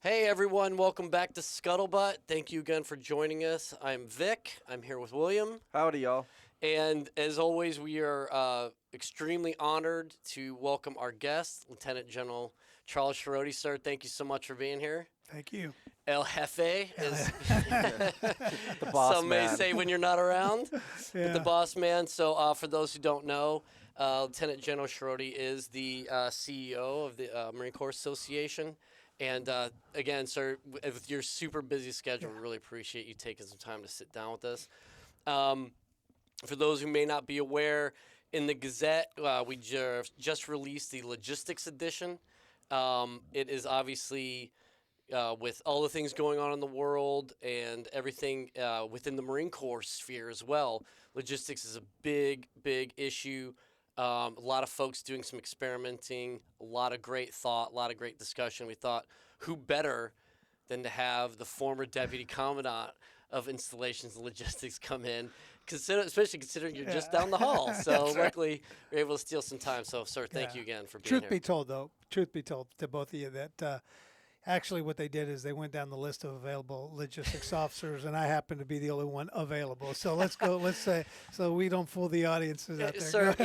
Hey everyone, welcome back to Scuttlebutt. Thank you again for joining us. I'm Vic. I'm here with William. Howdy, y'all. And as always, we are extremely honored to welcome our guest, Lieutenant General Charles Chiarotti. Sir, thank you so much for being here. Thank you. El Jefe, as The boss some man. may say when you're not around, but the Yeah. boss man. So for those who don't know, Lieutenant General Chiarotti is the CEO of the Marine Corps Association. And again, sir, with your super busy schedule, we really appreciate you taking some time to sit down with us. For those who may not be aware, in the Gazette, we just released the Logistics Edition. It is obviously, with all the things going on in the world and everything within the Marine Corps sphere as well, logistics is a big, big issue. A lot of folks doing some experimenting, a lot of great thought, a lot of great discussion. We thought, who better than to have the former Deputy Commandant of Installations and Logistics come in, especially considering you're just down the hall. So luckily, we are able to steal some time. So, sir, thank you again for being Truth here. be told, though, to both of you, that actually what they did is they went down the list of available logistics officers, and I happen to be the only one available. So let's say, so we don't fool the audiences out there. Sir,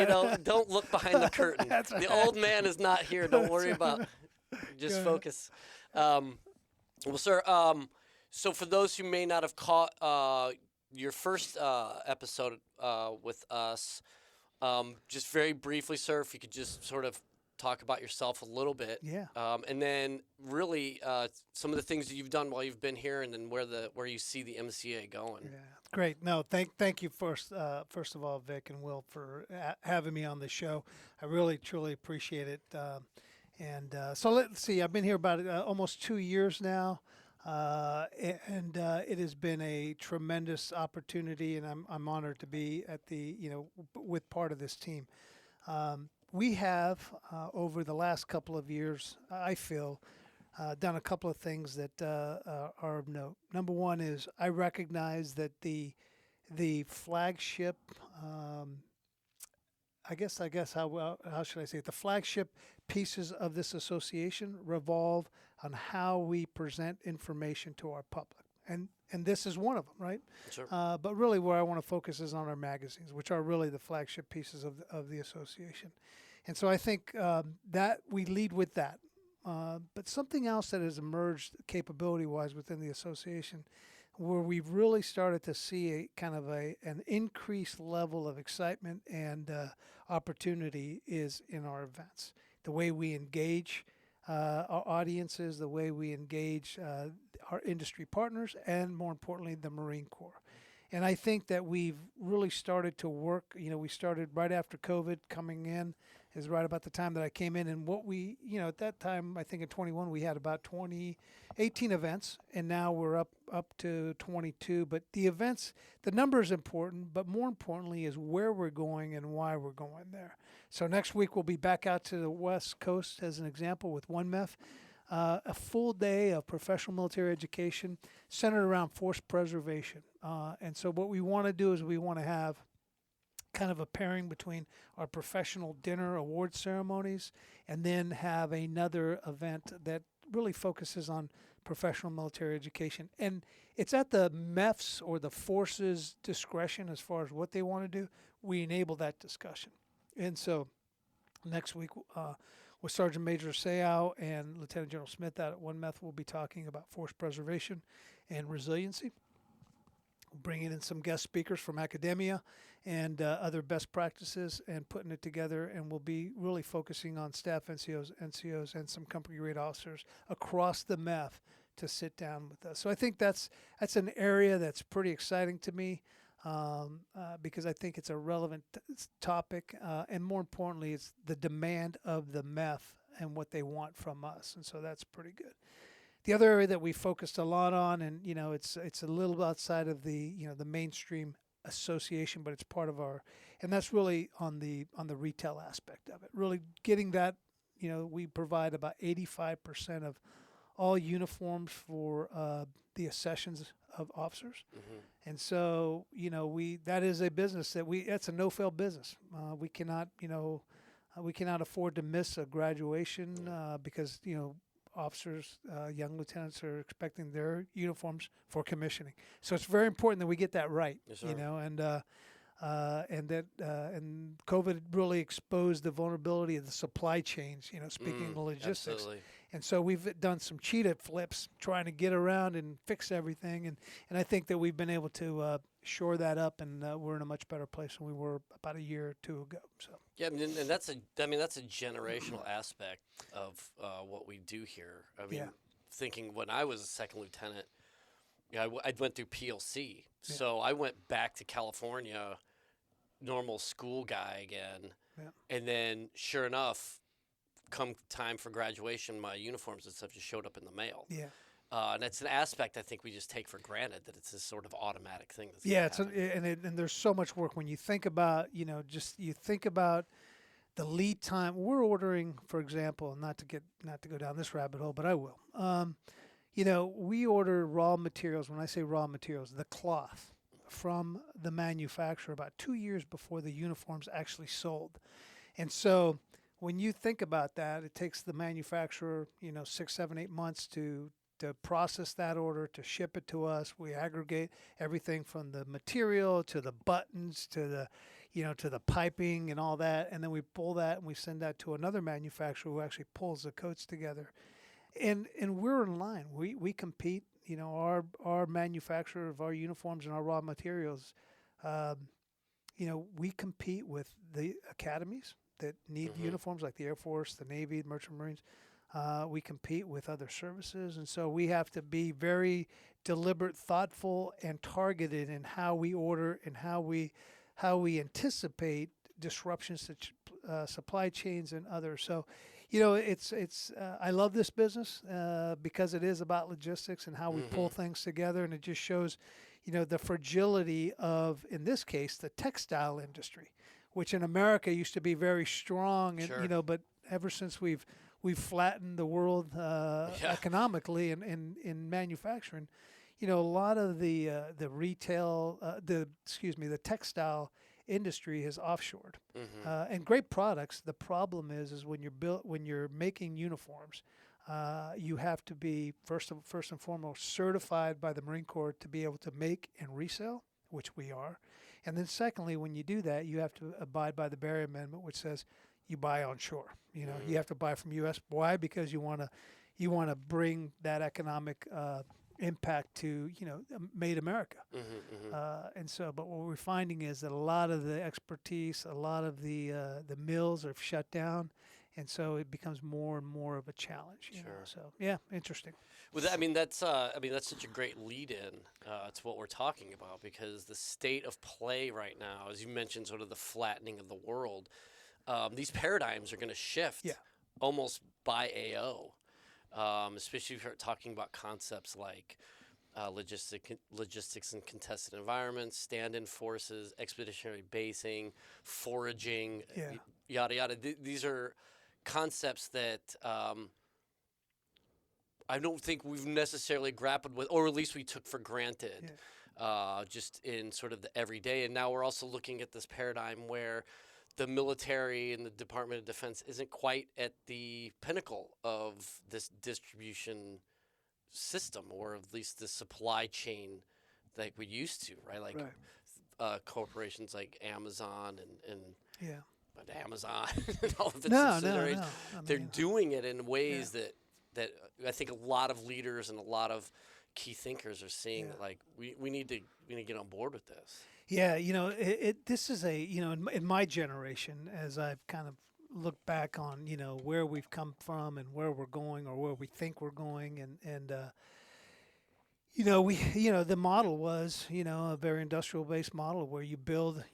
don't look behind the curtain. The old man is not here. Don't worry about. Just focus. Well, sir. So for those who may not have caught your first episode with us, just very briefly, sir, if you could just sort of talk about yourself a little bit. Yeah. And then really some of the things that you've done while you've been here, and then where you see the MCA going. Yeah, great. No, thank you first of all, Vic and Will, for having me on the show. I really truly appreciate it. So let's see. I've been here about almost 2 years now, and it has been a tremendous opportunity, and I'm honored to be at with part of this team. We have, over the last couple of years, I feel, done a couple of things that are of note. Number one is I recognize that the flagship, I guess how should I say it? The flagship pieces of this association revolve on how we present information to our public. And this is one of them, right? Sure. But really where I want to focus is on our magazines, which are really the flagship pieces of the association. And so I think that we lead with that. But something else that has emerged capability-wise within the association, where we've really started to see a kind of an increased level of excitement and opportunity, is in our events. The way we engage our audiences, the way we engage our industry partners, and more importantly, the Marine Corps. And I think that we've really started to work. We started right after COVID coming in, is right about the time that I came in. And what we, at that time, I think in 21, we had about 18 events, and now we're up to 22. But the events, the number is important, but more importantly is where we're going and why we're going there. So next week we'll be back out to the West Coast, as an example, with 1MEF. A full day of professional military education centered around force preservation. And so what we want to do is we want to have kind of a pairing between our professional dinner award ceremonies and then have another event that really focuses on professional military education. And it's at the MEF's or the force's discretion as far as what they want to do. We enable that discussion. And so next week, with Sergeant Major Sayao and Lieutenant General Smith out at 1MEF, we'll be talking about force preservation and resiliency, bringing in some guest speakers from academia and other best practices and putting it together. And we'll be really focusing on staff NCOs, and some company grade officers across the MEF to sit down with us. So I think that's an area that's pretty exciting to me. Because I think it's a relevant topic, and more importantly, it's the demand of the MEF and what they want from us, and so that's pretty good. The other area that we focused a lot on, and it's a little outside of the the mainstream association, but it's part of our, and that's really on the retail aspect of it. Really getting that, we provide about 85% of all uniforms for the accessions of officers. Mm-hmm. And so, that is a business that's a no-fail business. We cannot afford to miss a graduation because, officers, young lieutenants are expecting their uniforms for commissioning. So it's very important that we get that right. Yes, You sir. know, and COVID really exposed the vulnerability of the supply chains. You know, speaking of logistics. Absolutely. And so we've done some cheetah flips trying to get around and fix everything. And I think that we've been able to shore that up, and we're in a much better place than we were about a year or two ago. So Yeah, and that's a generational aspect of what we do here. I mean, Yeah. thinking when I was a second lieutenant, I went through PLC, so I went back to California, normal school guy again, and then sure enough, come time for graduation, my uniforms and stuff just showed up in the mail. Yeah. And it's an aspect I think we just take for granted, that it's this sort of automatic thing. That's Yeah, gonna happen. and there's so much work when you think about, you think about the lead time. We're ordering, for example, not to go down this rabbit hole, but I will. We order raw materials. When I say raw materials, the cloth from the manufacturer about 2 years before the uniform's actually sold. And so when you think about that, it takes the manufacturer, 6, 7, 8 months to process that order, to ship it to us. We aggregate everything from the material to the buttons to the piping and all that, and then we pull that and we send that to another manufacturer who actually pulls the coats together. And we're in line. We compete. Our manufacturer of our uniforms and our raw materials. We compete with the academies that need uniforms, like the Air Force, the Navy, the Merchant Marines. We compete with other services, and so we have to be very deliberate, thoughtful, and targeted in how we order and how we anticipate disruptions to supply chains and others. So, I love this business because it is about logistics and how we pull things together, and it just shows, the fragility of, in this case, the textile industry, which in America used to be very strong, and Sure. but ever since we've flattened the world economically and in manufacturing, a lot of the retail, the textile industry has offshored, and great products. The problem is when you're making uniforms, you have to be first and foremost certified by the Marine Corps to be able to make and resell, which we are. And then secondly, when you do that, you have to abide by the Berry Amendment, which says you buy onshore. You have to buy from U.S. Why? Because you want to bring that economic impact to made America. And so, but what we're finding is that a lot of the expertise, a lot of the mills are shut down, and so it becomes more and more of a challenge. You know? So yeah, interesting. Well, that's such a great lead-in to what we're talking about, because the state of play right now, as you mentioned, sort of the flattening of the world. These paradigms are going to shift almost by AO, especially if you're talking about concepts like logistics in contested environments, stand-in forces, expeditionary basing, foraging, yada yada. These are concepts that I don't think we've necessarily grappled with, or at least we took for granted, just in sort of the everyday. And now we're also looking at this paradigm where the military and the Department of Defense isn't quite at the pinnacle of this distribution system, or at least the supply chain like we used to, right? Like corporations like Amazon and but Amazon and all of its subsidiaries, they're doing it in ways that I think a lot of leaders and a lot of key thinkers are seeing that, like, we need to get on board with this. Yeah, this is in my generation, as I've kind of looked back on, where we've come from and where we're going, or where we think we're going, and the model was, a very industrial-based model where you build,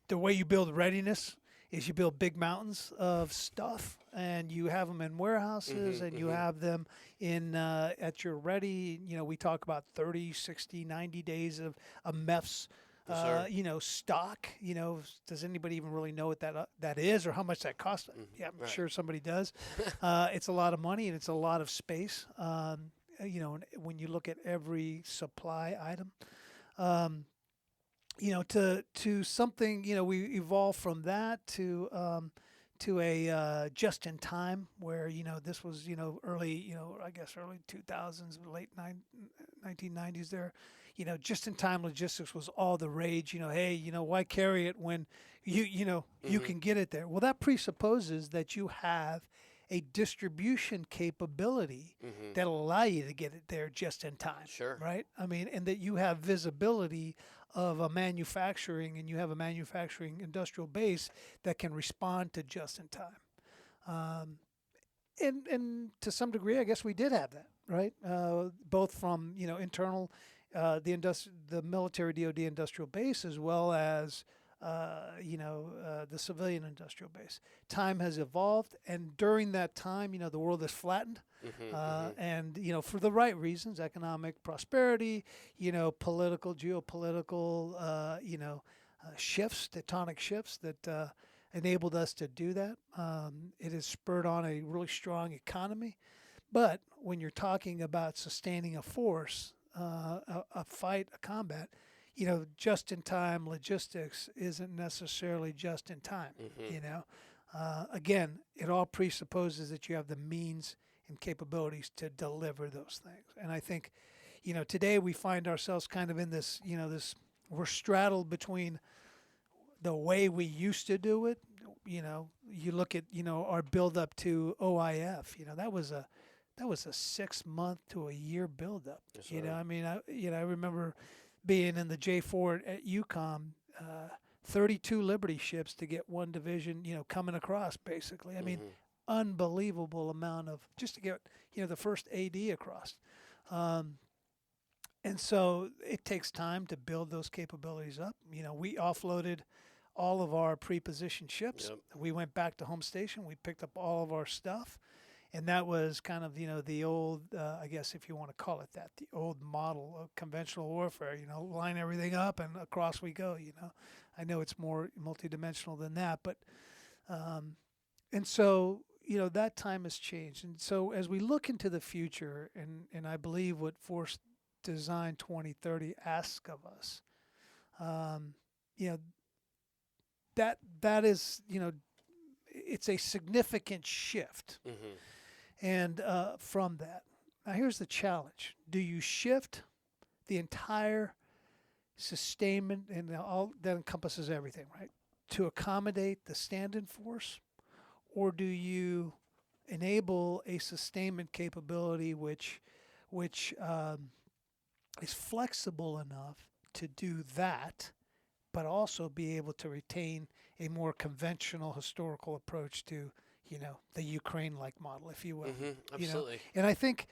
the way you build readiness is you build big mountains of stuff, and you have them in warehouses, and you have them in at your ready. We talk about 30, 60, 90 days of MEFs, stock. Does anybody even really know what that is, or how much that costs? Yeah, I'm sure somebody does. It's a lot of money, and it's a lot of space. When you look at every supply item. To something, we evolved from that to to a just in time, where this was early, I guess early 2000s, late 1990s there. Just in time logistics was all the rage. Hey, why carry it when you can get it there? Well, that presupposes that you have a distribution capability that'll allow you to get it there just in time. Sure. Right? I mean, and that you have visibility of a manufacturing, and you have a manufacturing industrial base that can respond to just in time. And to some degree, I guess we did have that, right? Both from internal, the military DoD industrial base, as well as the civilian industrial base. Time has evolved, and during that time, the world has flattened, and for the right reasons: economic prosperity, political, geopolitical, shifts, tectonic shifts that enabled us to do that. It has spurred on a really strong economy, but when you're talking about sustaining a force, a fight, a combat, just-in-time logistics isn't necessarily just in time. Again, it all presupposes that you have the means and capabilities to deliver those things. And I think, today we find ourselves kind of in this, we're straddled between the way we used to do it. You look at, our build-up to OIF. That was a 6 month to a year build-up. Yes, I mean, I remember being in the J4 at UCOM, 32 Liberty ships to get one division, coming across, basically. I mean, unbelievable amount of, just to get, the first AD across. And so it takes time to build those capabilities up. We offloaded all of our pre-positioned ships. Yep. We went back to home station. We picked up all of our stuff. And that was kind of, the old, I guess if you want to call it that, the old model of conventional warfare, line everything up and across we go, I know it's more multidimensional than that, but, and so, that time has changed. And so as we look into the future, and I believe what Force Design 2030 asks of us, that is, it's a significant shift. And from that, now here's the challenge: do you shift the entire sustainment, and all that encompasses everything, right, to accommodate the stand-in force, or do you enable a sustainment capability which is flexible enough to do that, but also be able to retain a more conventional historical approach to the Ukraine-like model, if you will. Absolutely. And I think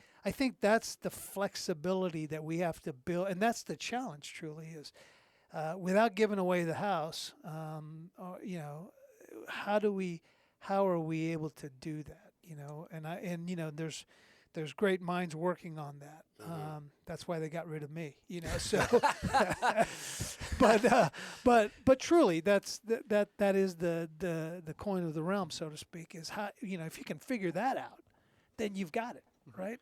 that's the flexibility that we have to build, and that's the challenge. Truly is, without giving away the house. How are we able to do that? And there's great minds working on that. That's why they got rid of me. So, but truly, that is the coin of the realm, so to speak. Is how if you can figure that out, then you've got it, right?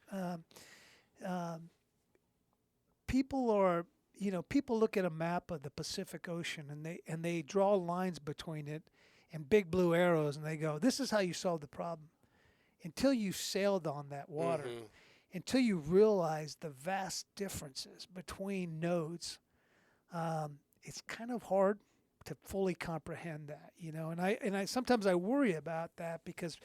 People look at a map of the Pacific Ocean and they draw lines between it and big blue arrows, and they go, "This is how you solve the problem." Until you sailed on that water, until you realize the vast differences between nodes, it's kind of hard to fully comprehend that, And I sometimes I worry about that, because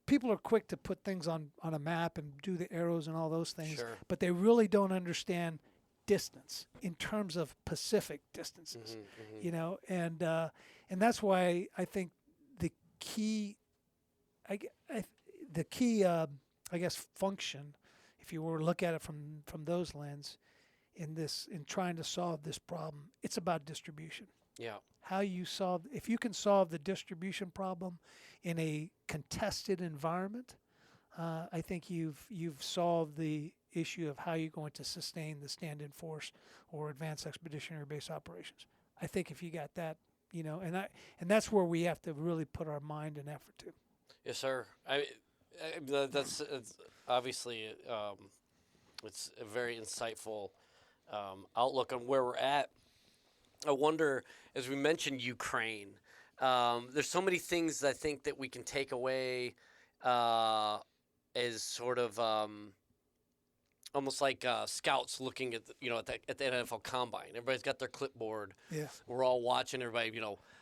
people are quick to put things on a map and do the arrows and all those things, Sure. but they really don't understand distance in terms of Pacific distances, and that's why I think the key, function, if you were to look at it from those lens, in trying to solve this problem, it's about distribution. Yeah. How you solve, if you can solve the distribution problem in a contested environment, I think you've solved the issue of how you're going to sustain the stand-in force or advanced expeditionary base operations. I think if you got that, and that's where we have to really put our mind and effort to. Yes, sir. That's it's obviously it's a very insightful outlook on where we're at. I wonder, as we mentioned Ukraine, There's so many things I think that we can take away as sort of almost like scouts looking at at the NFL Combine. Everybody's got their clipboard. Yeah. We're all watching everybody.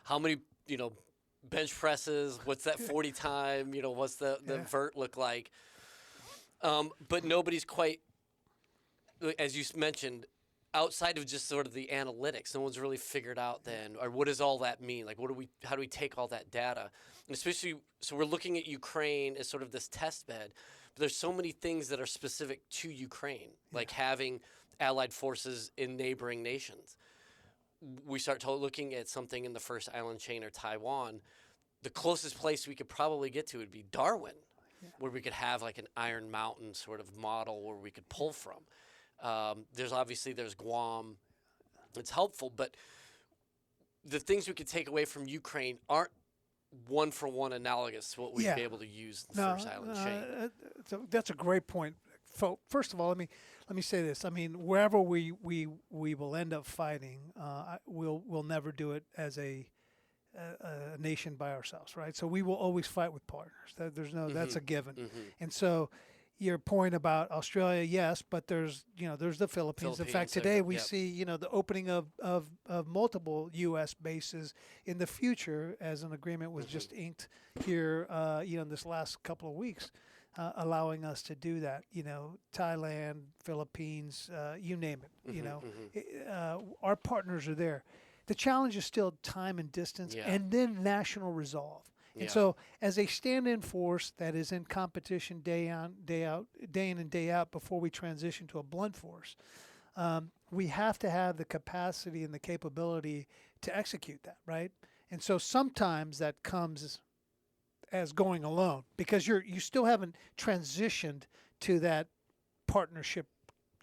How many bench presses? What's that 40 time? What's the vert look like? But nobody's quite, as you mentioned, outside of just sort of the analytics. No one's really figured out then, or what does all that mean? Like, how do we take all that data? And especially, so we're looking at Ukraine as sort of this test bed. But there's so many things that are specific to Ukraine, like having allied forces in neighboring nations. We start looking at something in the first island chain or Taiwan. The closest place we could probably get to would be Darwin, where we could have like an Iron Mountain sort of model where we could pull from. There's Guam. It's helpful, but the things we could take away from Ukraine aren't one-for-one analogous to what we'd be able to use in the first island chain. That's a great point. First of all, let me say this. I mean, wherever we will end up fighting, we'll never do it as a nation by ourselves, right? So we will always fight with partners. That's a given. And so your point about Australia, yes, but there's the Philippines. In fact, today we see the opening of multiple U.S. bases in the future, as an agreement was just inked here, in this last couple of weeks, allowing us to do that. Thailand, Philippines, you name it. Our partners are there. The challenge is still time and distance, and then national resolve. And so, as a stand-in force that is in competition day in and day out before we transition to a blunt force, we have to have the capacity and the capability to execute that, right? And so sometimes that comes as going alone because you still haven't transitioned to that partnership.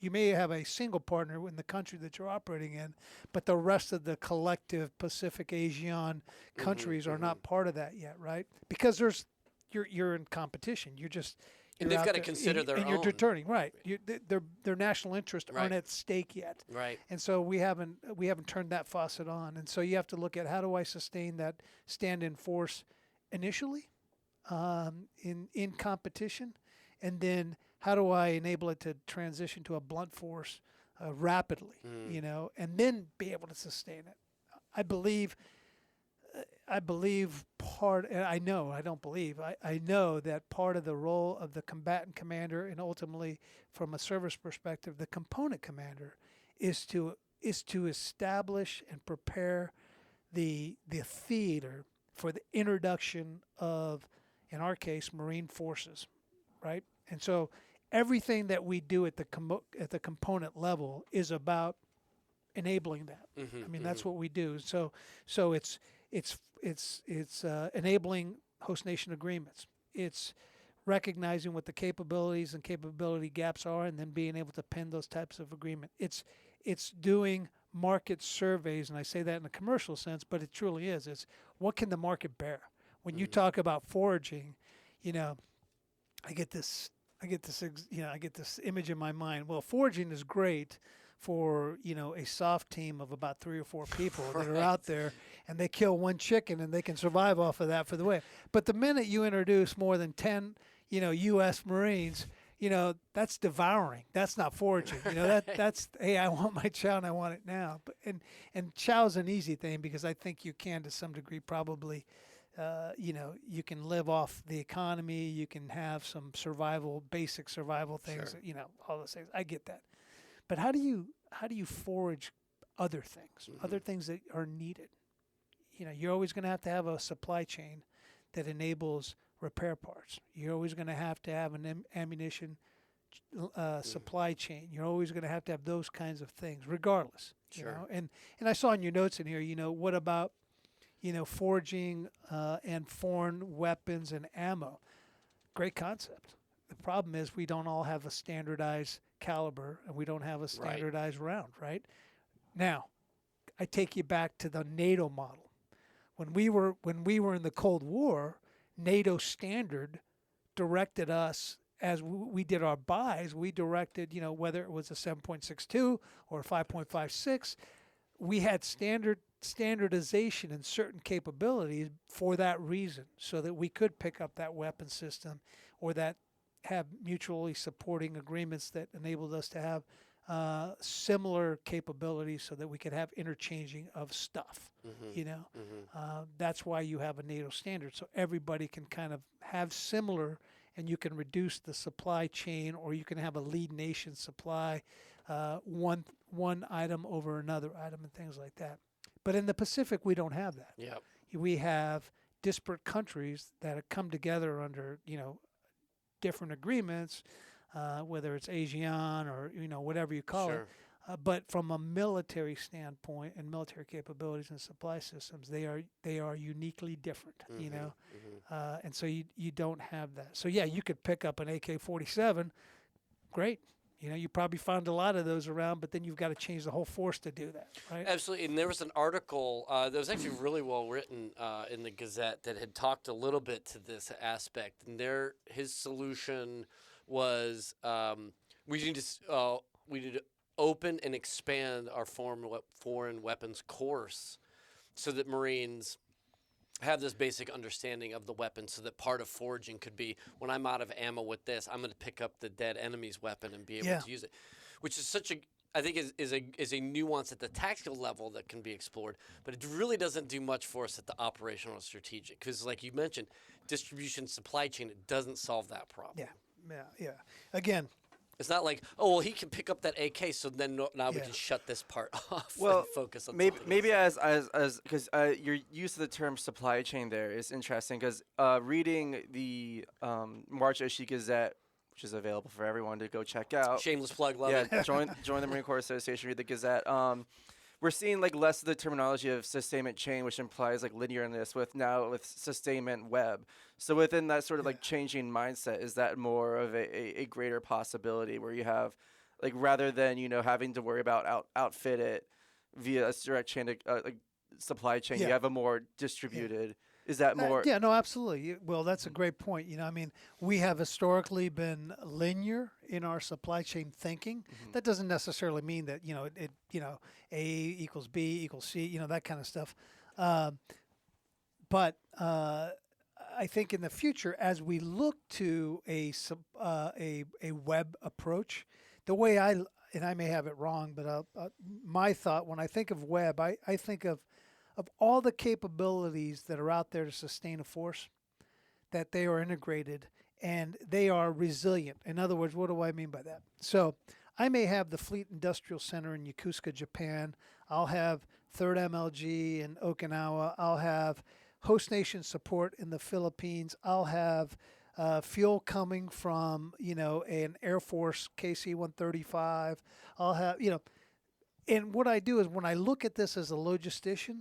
You may have a single partner in the country that you're operating in, but the rest of the collective Pacific Asian countries are not part of that yet, right? Because you're in competition. And they've got to consider their own. And you're deterring, right? Their national interests aren't at stake yet, right? And so we haven't turned that faucet on. And so you have to look at how do I sustain that stand-in force initially, in competition, and then how do I enable it to transition to a blunt force rapidly, and then be able to sustain it? I know that part of the role of the combatant commander and ultimately from a service perspective, the component commander is to establish and prepare the theater for the introduction of, in our case, Marine forces, right? And so everything that we do at the component level is about enabling that. I mean, that's what we do. So it's enabling host nation agreements. It's recognizing what the capabilities and capability gaps are, and then being able to pen those types of agreement. It's doing market surveys, and I say that in a commercial sense, but it truly is. It's what can the market bear? When you talk about foraging, I get this image in my mind. Well, foraging is great for, a soft team of about 3 or 4 people that are out there, and they kill one chicken and they can survive off of that for the way. But the minute you introduce more than 10, U.S. Marines, that's devouring. That's not foraging. That's, hey, I want my chow and I want it now. But and chow's an easy thing because I think you can to some degree probably. You can live off the economy. You can have some basic survival things. Sure. All those things. I get that, but how do you forage other things, other things that are needed? You're always going to have a supply chain that enables repair parts. You're always going to have an ammunition supply chain. You're always going to have those kinds of things, regardless. Sure. And I saw in your notes in here. What about foraging and foreign weapons and ammo. Great concept. The problem is we don't all have a standardized caliber and we don't have a standardized round, right? Now, I take you back to the NATO model. When we were in the Cold War, NATO standard directed us as we did our buys. We directed, whether it was a 7.62 or a 5.56. we had standardization in certain capabilities for that reason, so that we could pick up that weapon system, or that have mutually supporting agreements that enabled us to have similar capabilities, so that we could have interchanging of stuff. You know, that's why you have a NATO standard, so everybody can kind of have similar, and you can reduce the supply chain, or you can have a lead nation supply one item over another item and things like that. But in the Pacific, we don't have that. Yep. We have disparate countries that have come together under, different agreements, whether it's ASEAN or, whatever you call it. But from a military standpoint and military capabilities and supply systems, they are uniquely different, and so you don't have that. So yeah, you could pick up an AK-47, great. You probably found a lot of those around, but then you've got to change the whole force to do that, right? Absolutely. And there was an article that was actually really well written in the Gazette that had talked a little bit to this aspect. And his solution was we need to open and expand our foreign weapons course, so that Marines have this basic understanding of the weapon, so that part of foraging could be, when I'm out of ammo with this, I'm going to pick up the dead enemy's weapon and be able to use it, which is I think is a nuance at the tactical level that can be explored, but it really doesn't do much for us at the operational and strategic, because like you mentioned, distribution supply chain, it doesn't solve that problem. Yeah. Again, it's not like, oh, well, he can pick up that AK, so then now we can shut this part off and focus on maybe as because your use of the term supply chain there is interesting, because reading the March issue Gazette, which is available for everyone to go check out. Shameless plug, love it. Join the Marine Corps Association, read the Gazette. We're seeing like less of the terminology of sustainment chain, which implies like linearness, with sustainment web. So within that sort of like changing mindset, is that more of a greater possibility, where you have, like, rather than having to worry about outfit it via a direct chain like supply chain, you have a more distributed. Is that more? Yeah, no, absolutely. Well, that's a great point. We have historically been linear in our supply chain thinking. That doesn't necessarily mean that A equals B equals C, that kind of stuff. But I think in the future, as we look to a web approach, the way and I may have it wrong, but my thought when I think of web, I think of all the capabilities that are out there to sustain a force, that they are integrated and they are resilient. In other words, what do I mean by that? So I may have the Fleet Industrial Center in Yokosuka, Japan. I'll have 3rd MLG in Okinawa. I'll have host nation support in the Philippines. I'll have fuel coming from, an Air Force KC-135. I'll have, and what I do is, when I look at this as a logistician,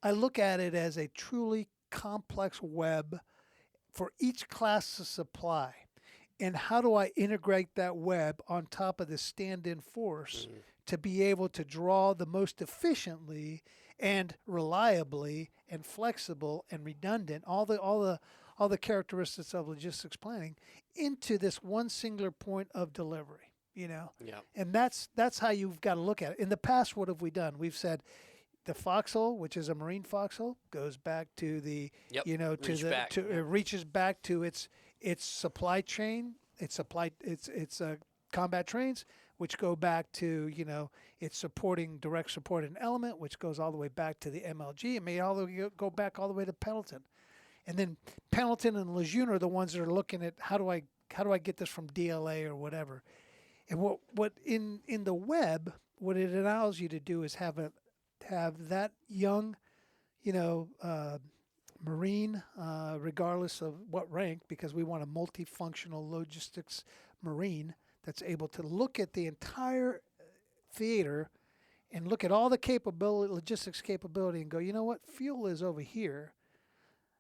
I look at it as a truly complex web for each class of supply. And how do I integrate that web on top of the stand-in force to be able to draw the most efficiently and reliably and flexible and redundant, all the characteristics of logistics planning, into this one singular point of delivery, And that's how you've got to look at it. In the past, what have we done? We've said, the foxhole, which is a marine foxhole, goes back to the, it reaches back to its supply chain, its combat trains, which go back to, its supporting direct support and element, which goes all the way back to the MLG. It may go back all the way to Pendleton, and then Pendleton and Lejeune are the ones that are looking at how do I get this from DLA or whatever. And what in the web, what it allows you to do is have that young, Marine, regardless of what rank, because we want a multifunctional logistics Marine that's able to look at the entire theater and look at all the logistics capability and go, you know what, fuel is over here.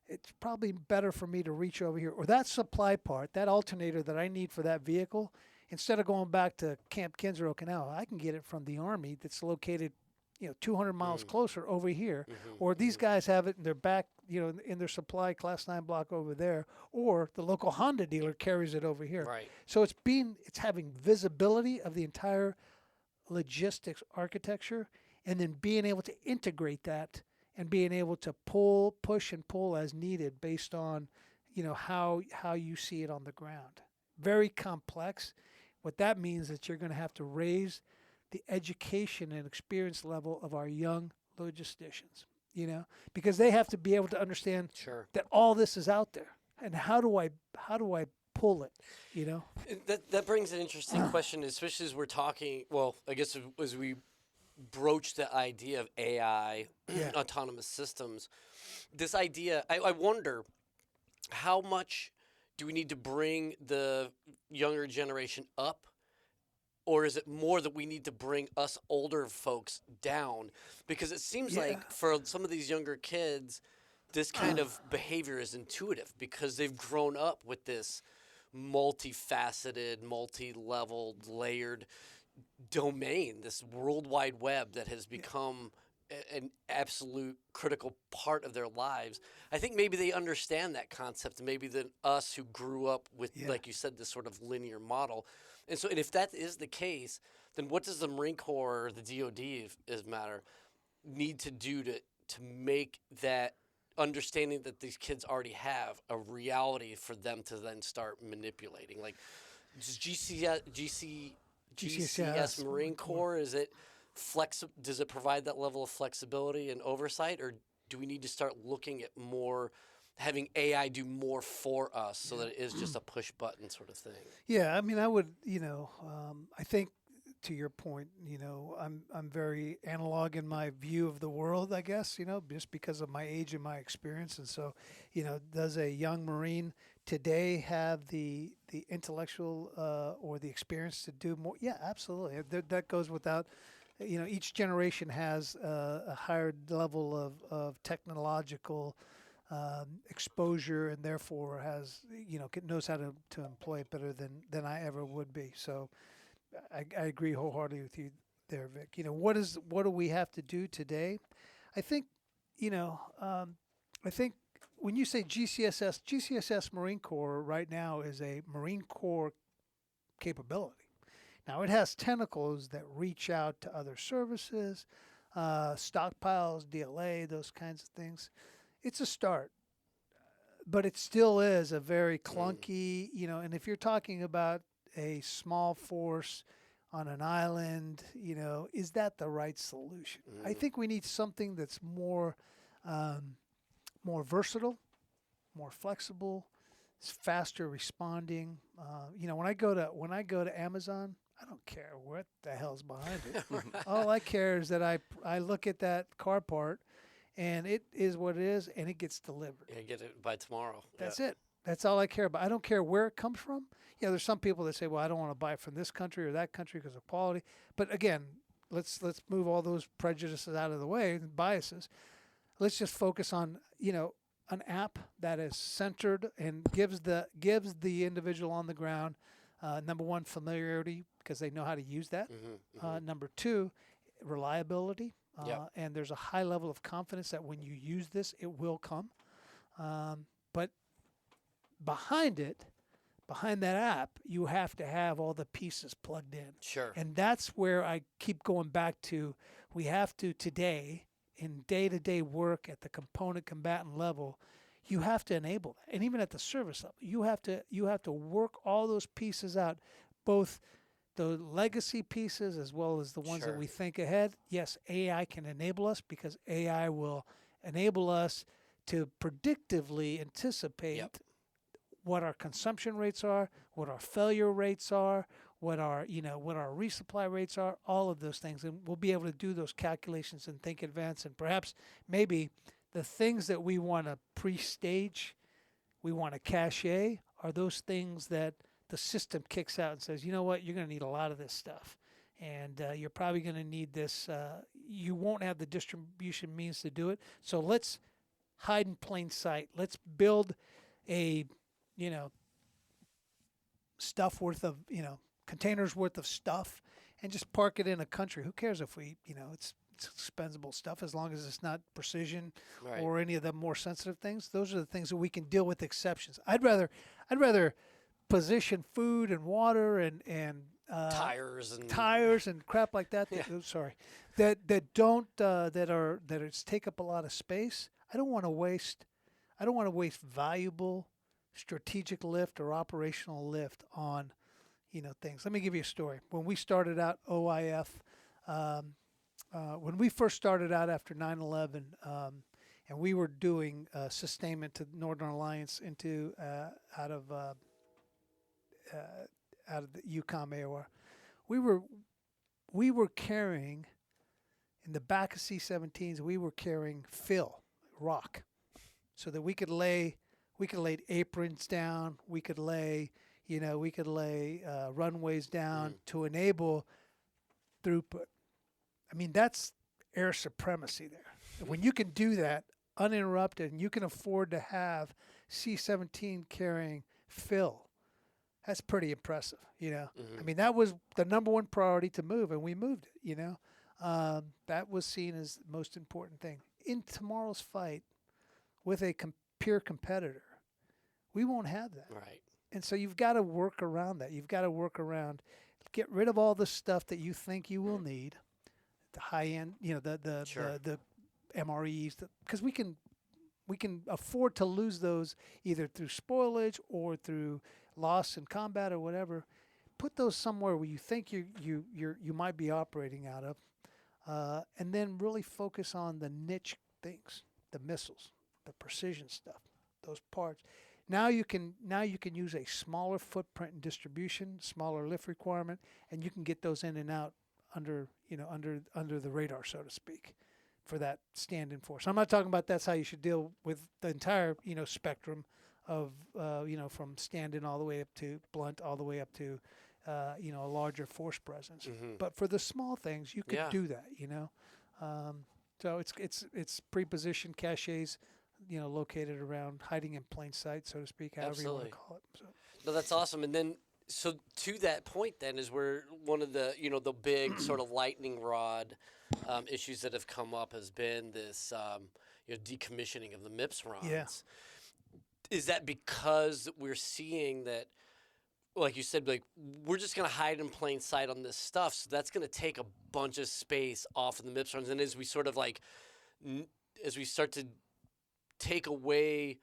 It's probably better for me to reach over here. Or that supply part, that alternator that I need for that vehicle, instead of going back to Camp Kinser, Okinawa, I can get it from the Army that's located 200 miles closer over here, or these guys have it in their back, in their supply Class 9 block over there, or the local Honda dealer carries it over here. Right. So it's having visibility of the entire logistics architecture, and then being able to integrate that and being able to push and pull as needed based on, how you see it on the ground. Very complex. What that means is that you're going to have to raise the education and experience level of our young logisticians, because they have to be able to understand Sure. that all this is out there, and how do I pull it, That brings an interesting question, especially as we're talking. Well, I guess as we broach the idea of AI, Yeah. autonomous systems, this idea, I wonder how much do we need to bring the younger generation up? Or is it more that we need to bring us older folks down? Because it seems like for some of these younger kids, this kind of behavior is intuitive because they've grown up with this multifaceted, multi-leveled, layered domain, this World Wide Web that has become an absolute critical part of their lives. I think maybe they understand that concept, maybe than us who grew up with, like you said, this sort of linear model. And so, and if that is the case, then what does the Marine Corps or the DoD, as matter, need to do to make that understanding that these kids already have a reality for them to then start manipulating? Like, does GCS Marine Corps, is it does it provide that level of flexibility and oversight, or do we need to start looking at more, having AI do more for us so that it is just a push button sort of thing? Yeah, I mean, I would, I think to your point, I'm very analog in my view of the world, I guess, just because of my age and my experience. And so, does a young Marine today have the intellectual or the experience to do more? Yeah, absolutely. That goes without. Each generation has a higher level of technological exposure, and therefore has knows how to employ it better than I ever would be. So I agree wholeheartedly with you there, Vic. What do we have to do today? I think when you say GCSS Marine Corps right now is a Marine Corps capability. Now, it has tentacles that reach out to other services, stockpiles, DLA, those kinds of things. It's a start, but it still is a very clunky, and if you're talking about a small force on an island, is that the right solution? I think we need something that's more versatile, more flexible, faster responding. When I go to Amazon, I don't care what the hell's behind it. All I care is that I look at that car part, and it is what it is, and it gets delivered. Yeah, get it by tomorrow. That's it. That's all I care about. I don't care where it comes from. There's some people that say, well, I don't want to buy it from this country or that country because of quality. But again, let's move all those prejudices out of the way and biases. Let's just focus on, an app that is centered and gives the individual on the ground, number one, familiarity, because they know how to use that. Number two, reliability. And there's a high level of confidence that when you use this, it will come. But behind that app, you have to have all the pieces plugged in. Sure. And that's where I keep going back to, we have to today, in day-to-day work at the component combatant level, you have to enable that. And even at the service level, you have to work all those pieces out, both the legacy pieces as well as the ones that we think ahead. Yes, AI can enable us because AI will enable us to predictively anticipate what our consumption rates are, what our failure rates are, what our resupply rates are, all of those things. And we'll be able to do those calculations and think advance. And perhaps maybe the things that we want to pre-stage, we want to cache, are those things that the system kicks out and says, you know what, you're going to need a lot of this stuff. And you're probably going to need this. You won't have the distribution means to do it. So let's hide in plain sight. Let's build a, stuff worth of, containers worth of stuff and just park it in a country. Who cares if we, it's expendable stuff as long as it's not precision or any of the more sensitive things. Those are the things that we can deal with exceptions. I'd rather position food and water and tires and crap like that. That take up a lot of space. I don't want to waste valuable strategic lift or operational lift on things. Let me give you a story. When we started out OIF, when we first started out after 9/11, and we were doing sustainment to Northern Alliance into out of the UCOM AOR, we were carrying in the back of C-17s. We were carrying fill, rock, so that we could lay aprons down. We could lay runways down to enable throughput. I mean, that's air supremacy there. When you can do that uninterrupted and you can afford to have C-17 carrying fill, that's pretty impressive, I mean, that was the number one priority to move, and we moved it, That was seen as the most important thing. In tomorrow's fight with a peer competitor, we won't have that. Right. And so you've got to work around that. You've got to get rid of all the stuff that you think you will need, the high end, the MREs, because we can afford to lose those either through spoilage or through loss in combat or whatever. Put those somewhere where you think you might be operating out of, and then really focus on the niche things, the missiles, the precision stuff, those parts. Now you can use a smaller footprint and distribution, smaller lift requirement, and you can get those in and out under the radar, so to speak, for that stand-in force. I'm not talking about that's how you should deal with the entire spectrum of from stand-in all the way up to blunt, all the way up to a larger force presence. Mm-hmm. But for the small things, you could do that. So it's pre-positioned caches, located around, hiding in plain sight, so to speak, however you want to call it. So. No, that's awesome. And then, so to that point, then is where one of the the big sort of lightning rod issues that have come up has been this decommissioning of the MIPS rods. Yeah. Is that because we're seeing that, like you said, like we're just going to hide in plain sight on this stuff, so that's going to take a bunch of space off of the MIPS rods, and as we sort of as we start to take away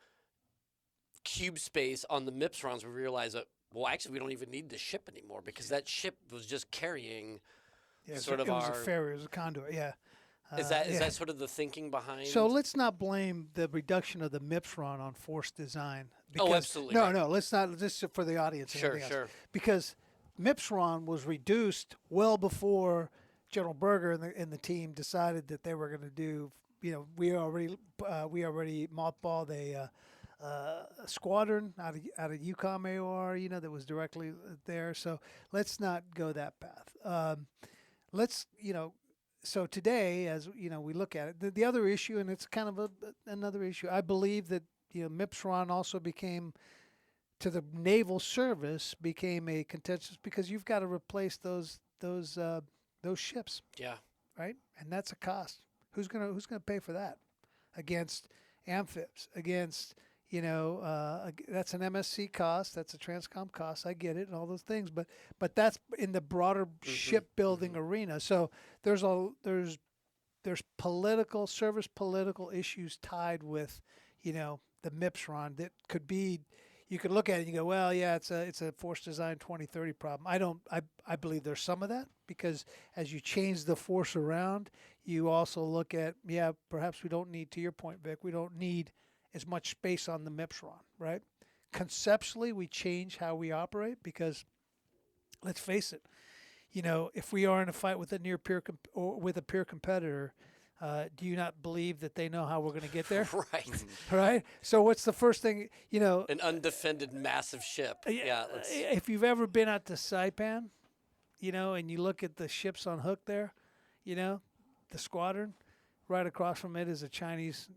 cube space on the MIPS rounds, we realize that, well, actually, we don't even need the ship anymore because that ship was just carrying it was a ferry, it was a conduit, yeah. Is that sort of the thinking behind? So let's not blame the reduction of the MIPS run on force design. Because, absolutely. No, let's not. This is for the audience. Sure. Because MIPS run was reduced well before General Berger and the team decided that they were going to do. We already mothballed a squadron out of UCOM AOR, that was directly there. So let's not go that path. So today, as we look at it, the other issue, and it's kind of another issue. I believe that MIPS run also became, to the naval service, became a contentious because you've got to replace those ships. Yeah. Right, and that's a cost. Who's gonna pay for that? Against amphibs, against that's an MSC cost, that's a Transcom cost. I get it, and all those things, but that's in the broader shipbuilding arena. So there's political issues tied with the MIPS run that could be. You could look at it and you go, well, yeah, it's a force design 2030 problem. I believe there's some of that because as you change the force around, you also look at, perhaps we don't need, to your point, Vic, we don't need as much space on the MIPS run, right? Conceptually, we change how we operate because, let's face it, if we are in a fight with a near peer or with a peer competitor, do you not believe that they know how we're going to get there? Right. Right. So what's the first thing, An undefended massive ship. Yeah. If you've ever been out to Saipan, and you look at the ships on hook there, the squadron, right across from it is a Chinese,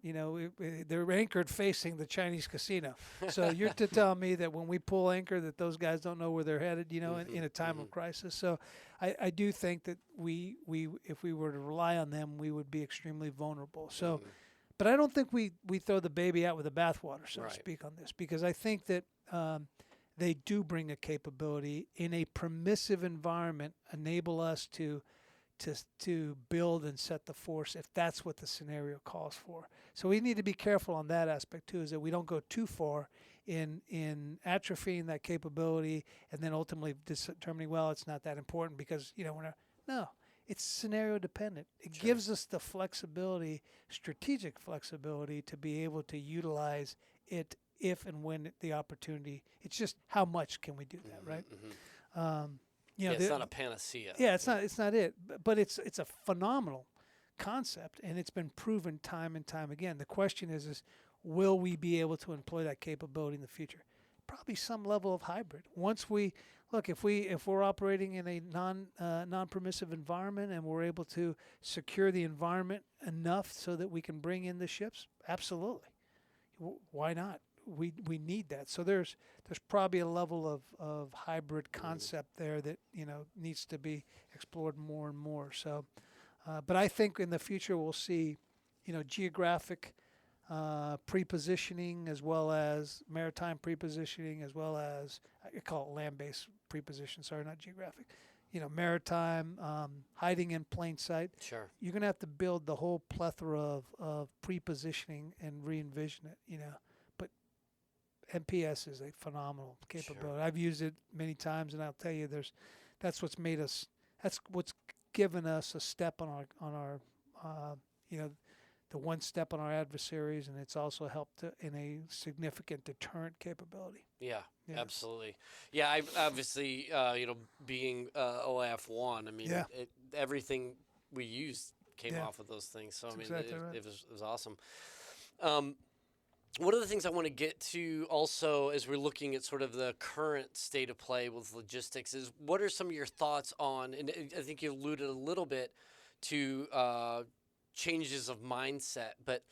they're anchored facing the Chinese casino. So you're to tell me that when we pull anchor that those guys don't know where they're headed, in a time of crisis. So I do think that we if we were to rely on them, we would be extremely vulnerable. So, but I don't think we throw the baby out with the bathwater, so to speak, on this, because I think that they do bring a capability in a permissive environment, enable us to build and set the force if that's what the scenario calls for. So we need to be careful on that aspect too, is that we don't go too far in atrophying that capability and then ultimately determining, well, it's not that important because we're not. No, it's scenario dependent. It gives us the flexibility, strategic flexibility, to be able to utilize it if and when the opportunity. It's just how much can we do that, right? It's not a panacea. Yeah, it's not it, but it's a phenomenal concept, and it's been proven time and time again. The question is will we be able to employ that capability in the future? Probably some level of hybrid. Once we look, if we're operating in a non-permissive environment and we're able to secure the environment enough so that we can bring in the ships, absolutely. Why not? We need that. So there's probably a level of hybrid concept there that needs to be explored more and more. So, but I think in the future we'll see, geographic prepositioning as well as maritime prepositioning as well as I call it land-based preposition. Sorry, not geographic. Maritime, hiding in plain sight. Sure. You're going to have to build the whole plethora of prepositioning and re-envision it. But MPS is a phenomenal capability. Sure. I've used it many times, and I'll tell you, that's what's given us a step on our the one step on our adversaries, and it's also helped in a significant deterrent capability. Yeah, yes. Absolutely. Yeah, I obviously, being OIF1, I mean, everything we used came off of those things. So, That's right. It was awesome. One of the things I want to get to also as we're looking at sort of the current state of play with logistics is what are some of your thoughts on, and I think you alluded a little bit to changes of mindset, but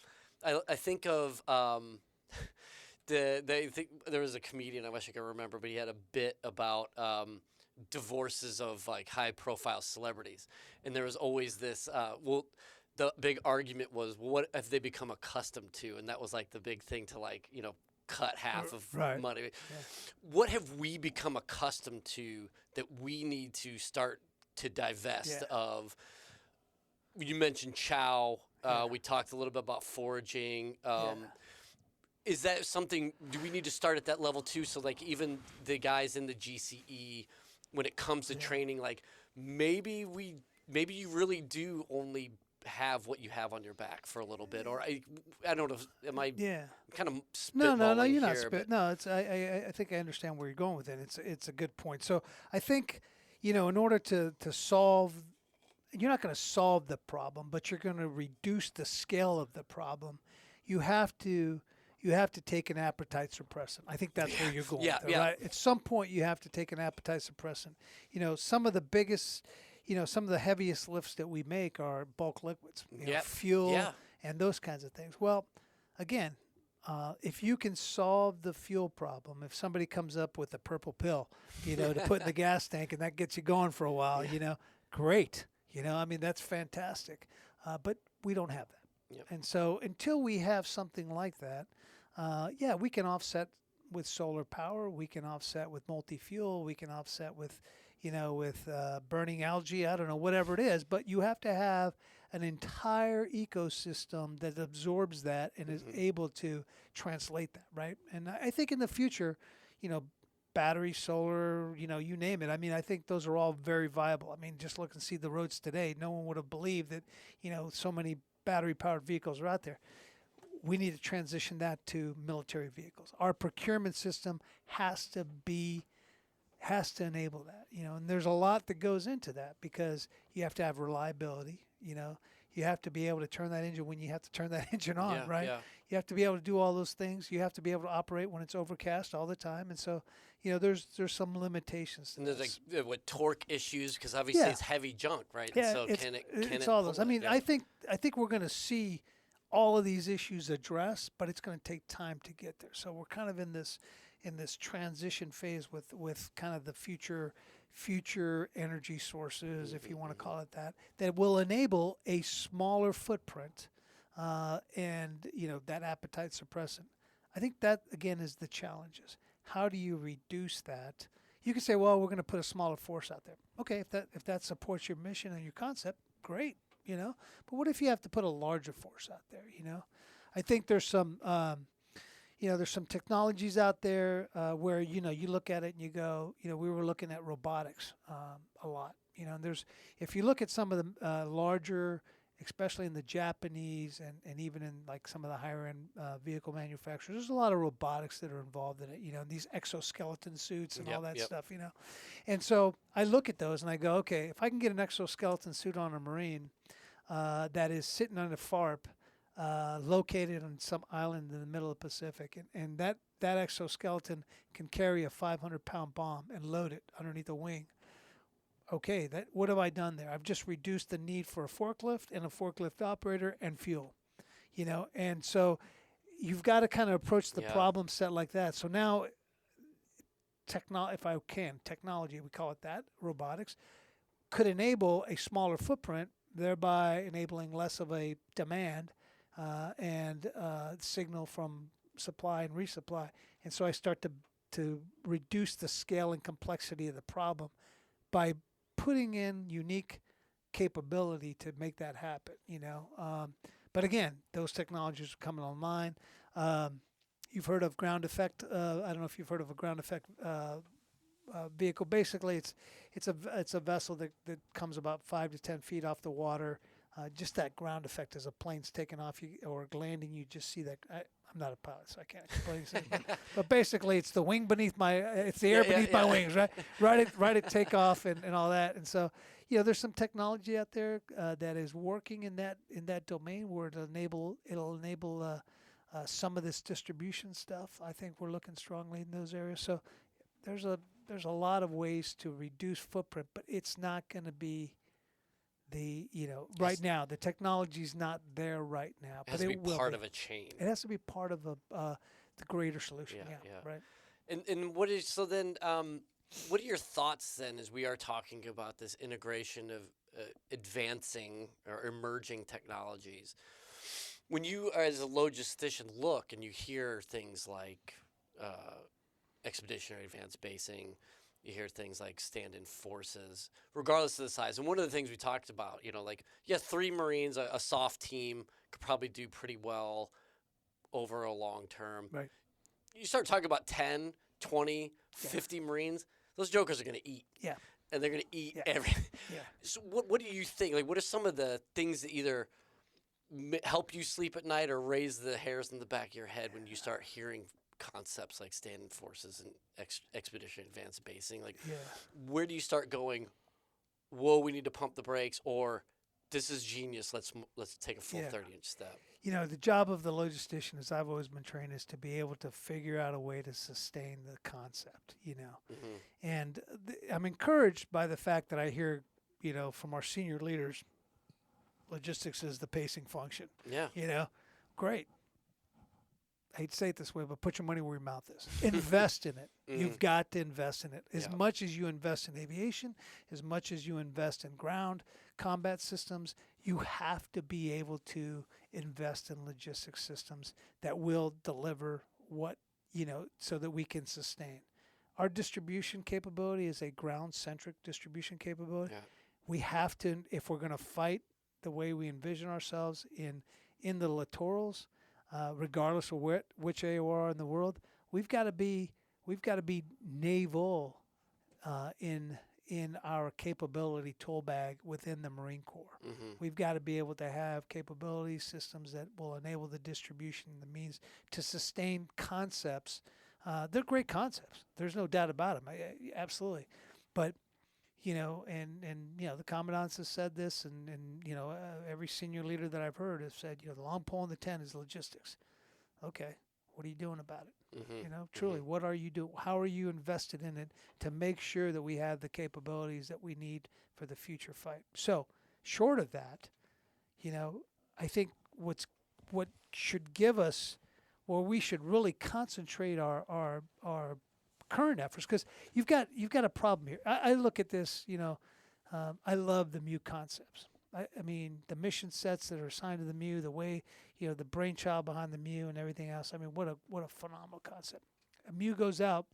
I think of there was a comedian, I wish I could remember, but he had a bit about divorces of like high profile celebrities, and there was always this the big argument was, well, what have they become accustomed to? And that was like the big thing to cut half of money. Yeah. What have we become accustomed to that we need to start to divest of? You mentioned chow. We talked a little bit about foraging. Is that something, do we need to start at that level too? So like even the guys in the GCE, when it comes to training, like maybe you really do only have what you have on your back for a little bit, or I don't know. Am I kind of spitballing No, you're not here, No, it's I think I understand where you're going with it. It's a good point. So I think in order to solve, you're not going to solve the problem, but you're going to reduce the scale of the problem. You have to take an appetite suppressant. I think that's where you're going. Right? At some point, you have to take an appetite suppressant. Some of the biggest. Some of the heaviest lifts that we make are bulk liquids, fuel and those kinds of things. Well, again, if you can solve the fuel problem, if somebody comes up with a purple pill, to put in the gas tank and that gets you going for a while, great. That's fantastic. But we don't have that. Yep. And so until we have something like that, we can offset with solar power. We can offset with multi-fuel. We can offset with burning algae, I don't know, whatever it is, but you have to have an entire ecosystem that absorbs that and is able to translate that, right? And I think in the future, battery, solar, you name it. I think those are all very viable. Just look and see the roads today. No one would have believed that, so many battery-powered vehicles are out there. We need to transition that to military vehicles. Our procurement system has to enable that, and there's a lot that goes into that because you have to have reliability, you have to be able to turn that engine when you have to turn that engine on, right? Yeah. You have to be able to do all those things. You have to be able to operate when it's overcast all the time. And so, there's some limitations to and there's with torque issues because obviously it's heavy junk, right? Yeah, so it's all those. I think we're going to see all of these issues addressed, but it's going to take time to get there. So we're kind of in this transition phase with kind of the future energy sources, if you want to call it that will enable a smaller footprint and that appetite suppressant. I think that again is the challenges. how do you reduce that? You can say, well, we're going to put a smaller force out there. Okay, if that supports your mission and your concept, great, But what if you have to put a larger force out there, I think there's some, there's some technologies out there where, you look at it and you go, we were looking at robotics a lot, and if you look at some of the larger, especially in the Japanese and even in like some of the higher end vehicle manufacturers, there's a lot of robotics that are involved in it, these exoskeleton suits and all that stuff, And so I look at those and I go, okay, if I can get an exoskeleton suit on a Marine that is sitting on a FARP, located on some island in the middle of the Pacific, and that exoskeleton can carry a 500-pound bomb and load it underneath a wing. Okay, what have I done there? I've just reduced the need for a forklift and a forklift operator and fuel, And so you've got to kind of approach the problem set like that. So now, technology, we call it that, robotics, could enable a smaller footprint, thereby enabling less of a demand and signal from supply and resupply. And so I start to reduce the scale and complexity of the problem by putting in unique capability to make that happen, But again, those technologies are coming online. You've heard of ground effect. I don't know if you've heard of a ground effect vehicle. Basically, it's a vessel that comes about 5 to 10 feet off the water. Just that ground effect as a plane's taking off or landing, you just see that. I'm not a pilot, so I can't explain this. But basically, it's the wing beneath it's the air beneath my wings, right? Right at takeoff and all that. And so, there's some technology out there that is working in that domain where it'll enable some of this distribution stuff. I think we're looking strongly in those areas. So there's a lot of ways to reduce footprint, but it's not going to be right now. The technology's not there right now, but it will be part of a chain. It has to be part of the greater solution. Yeah. Right. And what are your thoughts then as we are talking about this integration of advancing or emerging technologies? When you, as a logistician, look and you hear things like expeditionary advanced basing, you hear things like stand-in forces, regardless of the size. And one of the things we talked about, 3 Marines, a soft team could probably do pretty well over a long term. Right. You start talking about 10, 20, 50 Marines, those jokers are going to eat. Yeah. And they're going to eat everything. Yeah. So what do you think? Like, what are some of the things that either help you sleep at night or raise the hairs in the back of your head when you start hearing concepts like stand-in forces and expedition advanced basing? Like, where do you start going, whoa, we need to pump the brakes, or this is genius, let's take a full 30-inch step? The job of the logistician, as I've always been trained, is to be able to figure out a way to sustain the concept, And I'm encouraged by the fact that I hear, from our senior leaders, logistics is the pacing function. Yeah. Great. I hate to say it this way, but put your money where your mouth is. Invest in it. You've got to invest in it. As much as you invest in aviation, as much as you invest in ground combat systems, you have to be able to invest in logistics systems that will deliver so that we can sustain. Our distribution capability is a ground-centric distribution capability. Yeah. We have to, if we're going to fight the way we envision ourselves in the littorals, regardless of which AOR in the world, we've got to be naval in our capability tool bag within the Marine Corps. We've got to be able to have capability systems that will enable the distribution, the means to sustain concepts. They're great concepts. There's no doubt about them. Absolutely, but the commandants have said this, and every senior leader that I've heard has said, the long pole in the tent is logistics. Okay, what are you doing about it? Truly, what are you doing? How are you invested in it to make sure that we have the capabilities that we need for the future fight? So, short of that, I think what should give us, where we should really concentrate our current efforts, because you've got a problem here. I look at this, I love the MU concepts. I mean, the mission sets that are assigned to the MU, the way, the brainchild behind the MU and everything else. I mean, what a phenomenal concept. A MEU goes out,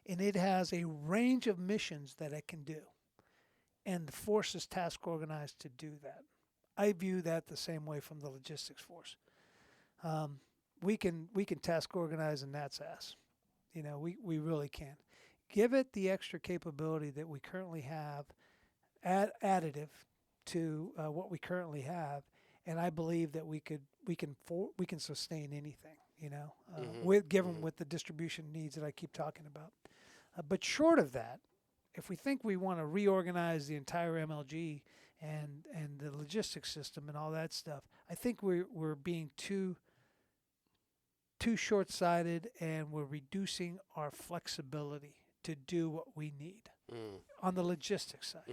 and it has a range of missions that it can do, and the force is task organized to do that. I view that the same way from the logistics force. We can task organize a gnat's ass. We really can. Give it the extra capability that we currently have, additive to what we currently have, and I believe that we can sustain anything. With the distribution needs that I keep talking about. But short of that, if we think we want to reorganize the entire MLG and the logistics system and all that stuff, I think we're being too short-sighted, and we're reducing our flexibility to do what we need on the logistics side.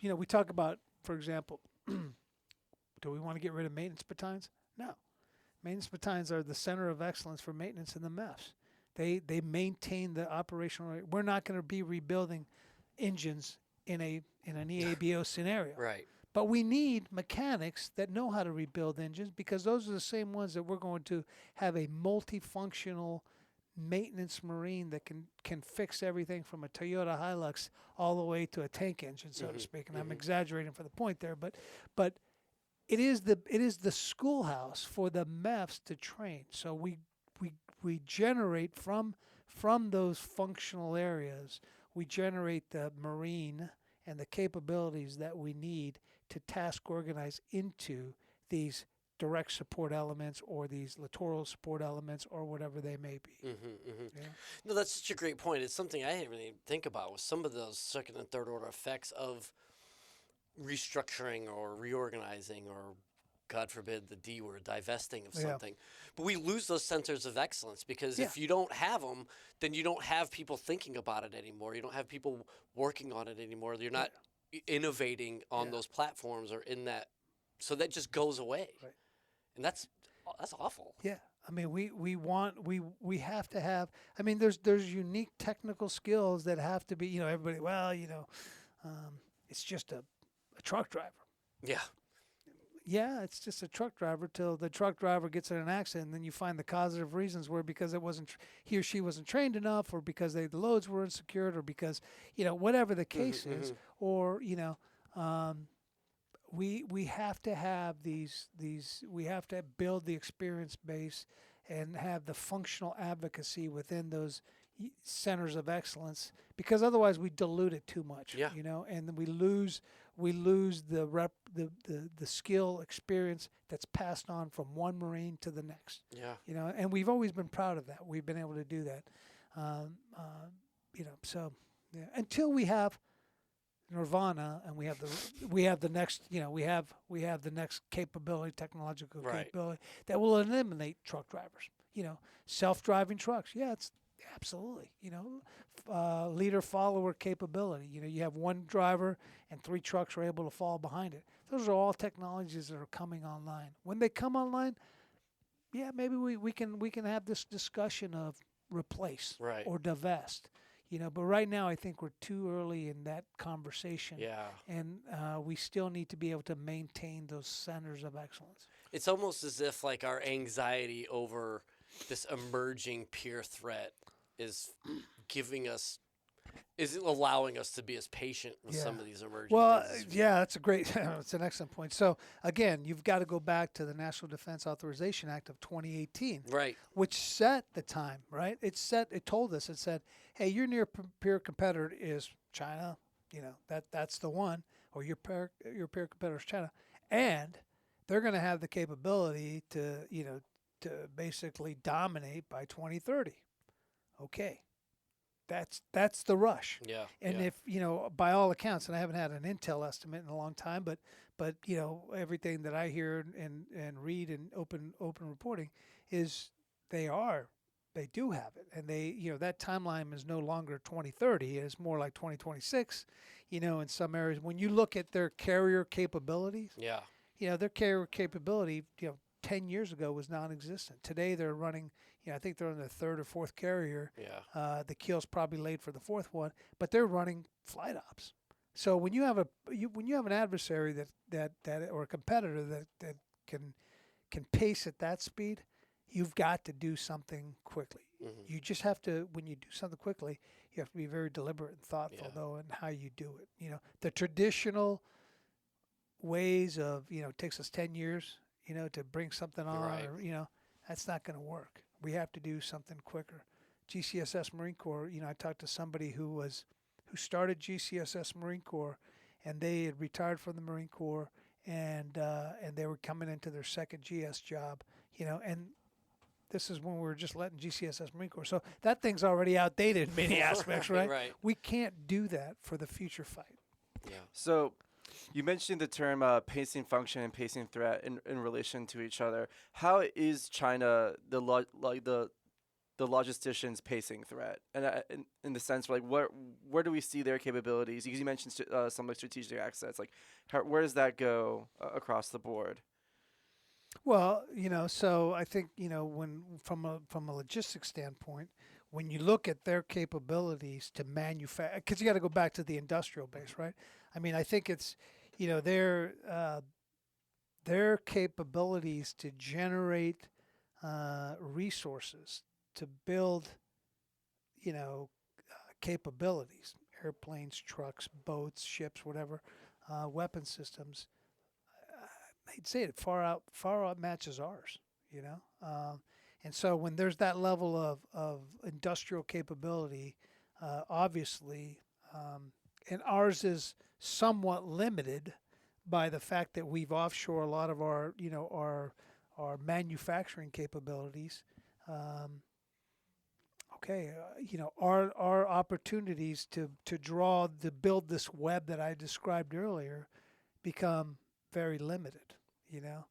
We talk about, for example, do we want to get rid of maintenance battalions? No. Maintenance battalions are the center of excellence for maintenance in the MEFs. They maintain the operational. We're not going to be rebuilding engines in an EABO scenario. Right. But we need mechanics that know how to rebuild engines, because those are the same ones that we're going to have a multifunctional maintenance marine that can fix everything from a Toyota Hilux all the way to a tank engine, so to speak. And I'm exaggerating for the point there, but it is the schoolhouse for the MEFs to train. So we generate from those functional areas, we generate the marine and the capabilities that we need to task organize into these direct support elements or these littoral support elements or whatever they may be. Yeah? No, that's such a great point. It's something I didn't really think about, with some of those second and third order effects of restructuring or reorganizing, or God forbid the D word, divesting of something. But we lose those centers of excellence, because if you don't have them, then you don't have people thinking about it anymore. You don't have people working on it anymore. You're not innovating on those platforms or in that. So that just goes away. Right. And that's awful. Yeah. I mean, we have to have. I mean, there's unique technical skills that have to be. Everybody. Well, it's just a truck driver. Yeah. Yeah, it's just a truck driver till the truck driver gets in an accident, and then you find the causative reasons were because it wasn't he or she wasn't trained enough, or because the loads were unsecured, or because whatever the case is, or we have to have these we have to build the experience base and have the functional advocacy within those centers of excellence, because otherwise we dilute it too much. Yeah. And then we lose the skill experience that's passed on from one Marine to the next. Yeah. And we've always been proud of that. We've been able to do that. So yeah. Until we have Nirvana, and we have the next the next capability, technological capability that will eliminate truck drivers. Self-driving trucks. Yeah, it's absolutely. Leader follower capability. You have one driver and 3 trucks are able to fall behind it. Those are all technologies that are coming online. When they come online, yeah, maybe we can have this discussion of replace or divest. But right now I think we're too early in that conversation. Yeah. And we still need to be able to maintain those centers of excellence. It's almost as if our anxiety over this emerging peer threat is allowing us to be as patient with some of these emerging things. That's that's an excellent point. So again, you've got to go back to the National Defense Authorization Act of 2018, right, which set the time, right? It said, hey, your near peer competitor is China, that's the one, or your peer competitor is China, and they're going to have the capability to basically dominate by 2030. Okay. That's the rush. Yeah. And if, by all accounts, and I haven't had an intel estimate in a long time, but everything that I hear and read in open reporting is they do have it. And that timeline is no longer 2030. It's more like 2026, in some areas. When you look at their carrier capabilities, their carrier capability, 10 years ago was non-existent. Today they're running, I think they're on the 3rd or 4th carrier. Yeah. The keel's probably laid for the 4th one, but they're running flight ops. So when you have an adversary that or a competitor that can pace at that speed, you've got to do something quickly. You just have to, when you do something quickly, you have to be very deliberate and thoughtful, though, in how you do it. You know, the traditional ways of, you know, it takes us 10 years, you know, to bring something on, Right. or, you know, that's not going to work. We have to do something quicker. GCSS Marine Corps, you know, I talked to somebody who started GCSS Marine Corps, and they had retired from the Marine Corps, and they were coming into their second GS job, you know, and this is when we were just letting GCSS Marine Corps. So that thing's already outdated in many aspects, right? Right. We can't do that for the future fight. Yeah. So you mentioned the term pacing function and pacing threat in relation to each other. How is China the logistician's pacing threat? And in the sense, like, where do we see their capabilities? Because you mentioned some like strategic assets. Like, where does that go across the board? Well, you know, so I think, you know, when from a logistics standpoint, when you look at their capabilities to manufacture, because you got to go back to the industrial base, right? I mean, I think it's, you know, their capabilities to generate resources to build, you know, capabilities, airplanes, trucks, boats, ships, whatever, weapon systems. I'd say it far out matches ours, you know. And so when there's that level of industrial capability, obviously, and ours is somewhat limited by the fact that we've offshore a lot of our, you know, our manufacturing capabilities. You know, our opportunities to build this web that I described earlier become very limited, you know.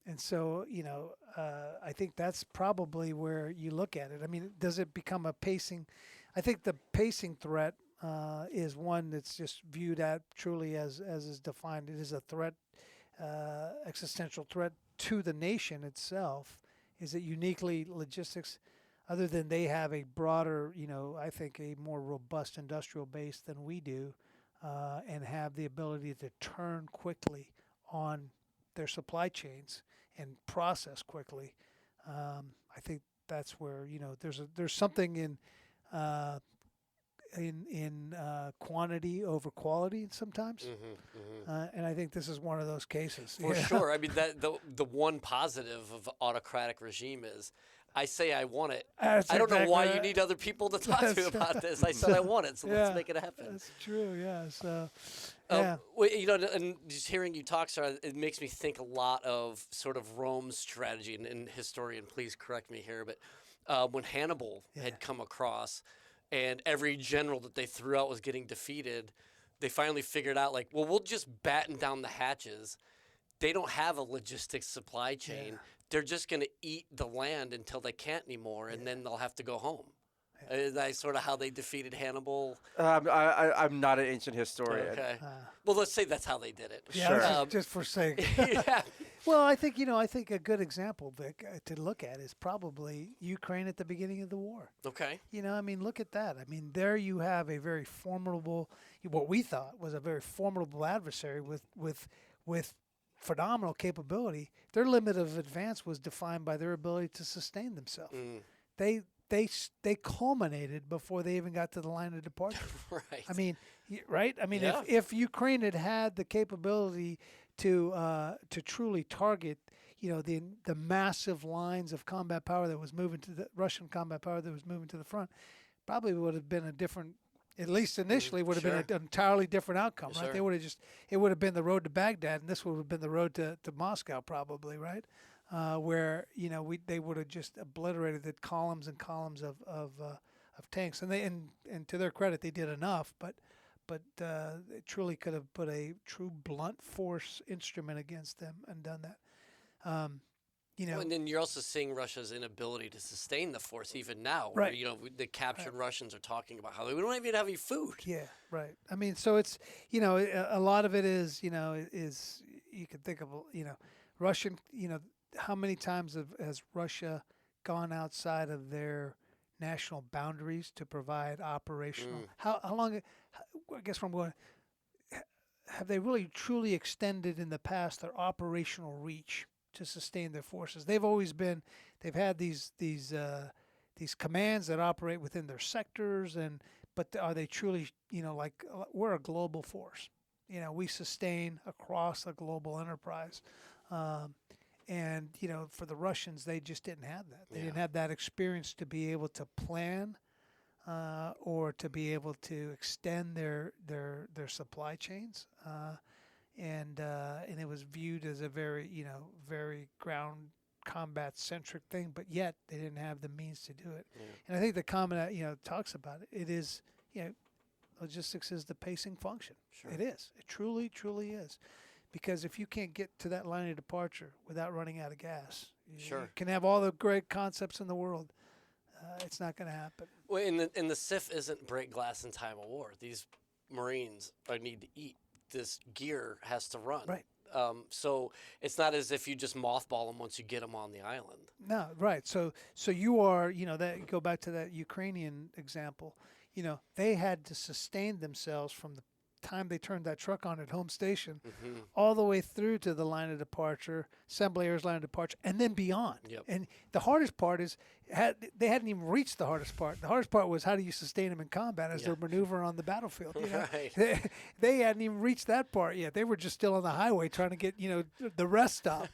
And so, you know, I think that's probably where you look at it. I mean, does it become a pacing? I think the pacing threat is one that's just viewed at truly as is defined. It is a threat, existential threat to the nation itself. Is it uniquely logistics? Other than they have a broader, you know, I think a more robust industrial base than we do, and have the ability to turn quickly on their supply chains and process quickly. I think that's where, you know, there's something in quantity over quality sometimes, and I think this is one of those cases. For sure. I mean, that the one positive of autocratic regime is, I say I want it. That's I don't know why exactly you need other people to talk to about this. I said I want it, so let's make it happen. That's true. Yeah. So, yeah. Well, you know, and just hearing you talk, Sarah, it makes me think a lot of sort of Rome's strategy. And historian, please correct me here, but when Hannibal had come across, and every general that they threw out was getting defeated, they finally figured out, like, well, we'll just batten down the hatches. They don't have a logistics supply chain. Yeah. They're just going to eat the land until they can't anymore, and then they'll have to go home. Is that sort of how they defeated Hannibal? I'm not an ancient historian. Okay. Well, let's say that's how they did it. Yeah, Sure. just for sake. Yeah. Well, I think, you know, I think a good example, Vic, to look at is probably Ukraine at the beginning of the war. Okay. You know, I mean, look at that. I mean, there you have a very formidable, what we thought was a very formidable adversary with phenomenal capability. Their limit of advance was defined by their ability to sustain themselves. They culminated before they even got to the line of departure. Right. I mean, right? I mean, Yeah. if Ukraine had the capability to truly target, you know, the massive lines of combat power that was moving to the Russian combat power that was moving to the front, probably would have been a different. At least initially, would have been an entirely different outcome, right? Sure. They would have it would have been the road to Baghdad, and this would have been the road to Moscow, probably, right? Where, you know, they would have just obliterated the columns and columns of tanks, and to their credit, they did enough, but it truly could have put a true blunt force instrument against them and done that. You know, Well, and then you're also seeing Russia's inability to sustain the force even now. Right. Where, you know, the captured Russians are talking about how we don't even have any food. yeah, right. I mean, so it's, you know, a lot of it is, you know, is you can think of, you know, Russian, you know, how many times has Russia gone outside of their national boundaries to provide operational? How long? I guess where I'm going. have they really truly extended in the past their operational reach to sustain their forces? They've had these commands that operate within their sectors, but are they truly, we're a global force. We sustain across a global enterprise. And, for the Russians, they just didn't have that. They didn't have that experience to be able to plan or to be able to extend their supply chains. And it was viewed as a very ground combat centric thing, but yet they didn't have the means to do it. Yeah. And I think the comment, talks about it. It is, logistics is the pacing function. Sure. It is. It truly, truly is. Because if you can't get to that line of departure without running out of gas, you can have all the great concepts in the world. It's not going to happen. Well, and the SIF isn't break glass in time of war. These Marines need to eat. This gear has to run. Right. So it's not as if you just mothball them once you get them on the island. No, right. So you are, that go back to that Ukrainian example. They had to sustain themselves from the time they turned that truck on at home station all the way through to the line of departure, assembly area's line of departure, and then beyond. Yep. And the hardest part is they hadn't even reached the hardest part. The hardest part was how do you sustain them in combat as they're maneuvering on the battlefield. Right. They hadn't even reached that part yet. They were just still on the highway trying to get the rest stop.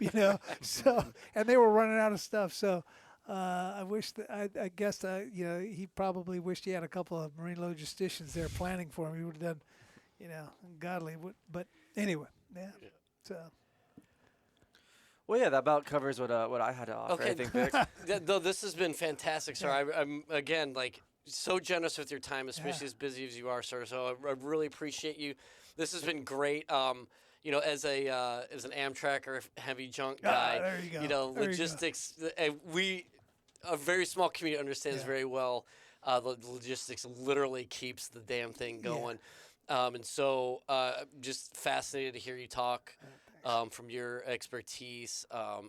So and they were running out of stuff. So. I wish I guess he probably wished he had a couple of Marine logisticians there planning for him. He would have done, godly. But anyway, yeah. So. Well, yeah, that about covers what I had to offer. Okay. I think, Vic. Though this has been fantastic, sir. I'm again so generous with your time, especially as busy as you are, sir. So I really appreciate you. This has been great. As an Amtrak or heavy junk guy, there you go. Logistics. A very small community understands very well. The logistics literally keeps the damn thing going, and so just fascinated to hear you talk from your expertise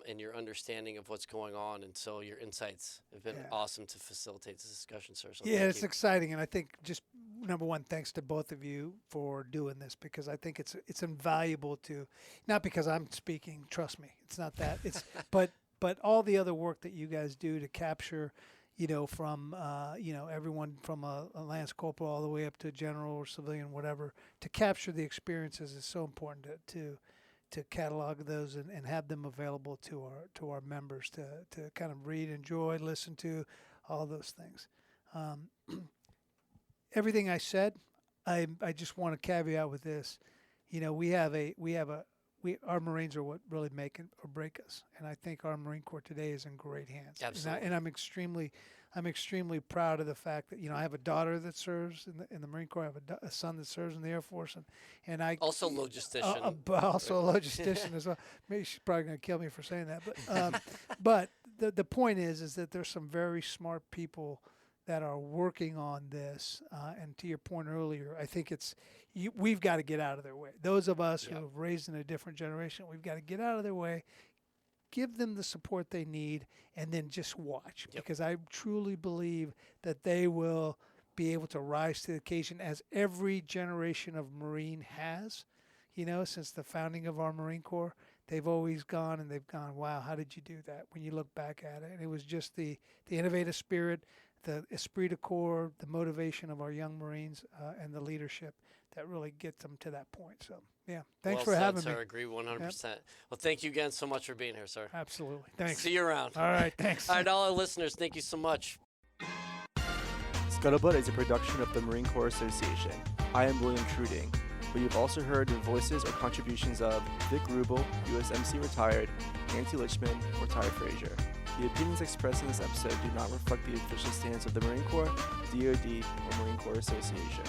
and your understanding of what's going on, and so your insights have been awesome to facilitate this discussion, sir. So it's exciting, and I think just number one, thanks to both of you for doing this because I think it's invaluable to, not because I'm speaking, trust me, it's not that, it's but all the other work that you guys do to capture, from everyone from a lance corporal all the way up to a general or civilian, whatever, to capture the experiences is so important to catalog those and have them available to our members to kind of read, enjoy, listen to, all those things. Everything I said, I just want to caveat with this. Our Marines are what really make or break us, and I think our Marine Corps today is in great hands. Absolutely. And I'm extremely proud of the fact that I have a daughter that serves in the Marine Corps. I have a son that serves in the Air Force, and I also logistician. Also a logistician as well. Maybe she's probably going to kill me for saying that, but the point is that there's some very smart people that are working on this. And to your point earlier, I think we've got to get out of their way. Those of us who have raised in a different generation, we've got to get out of their way, give them the support they need, and then just watch. Because I truly believe that they will be able to rise to the occasion as every generation of Marine has, since the founding of our Marine Corps. They've always gone and they've gone, wow, how did you do that? When you look back at it, and it was just the innovative spirit, the esprit de corps, the motivation of our young Marines, and the leadership that really get them to that point. So, thanks for having me. I agree 100%. Yep. Well, thank you again so much for being here, sir. Absolutely. Thanks. See you around. All right, thanks. All right, all our listeners, thank you so much. Scuttlebutt is a production of the Marine Corps Association. I am William Truding, but you've also heard the voices or contributions of Vic Rubel, USMC retired, Nancy Litchman, or Ty Frazier. The opinions expressed in this episode do not reflect the official stance of the Marine Corps, DoD, or Marine Corps Association.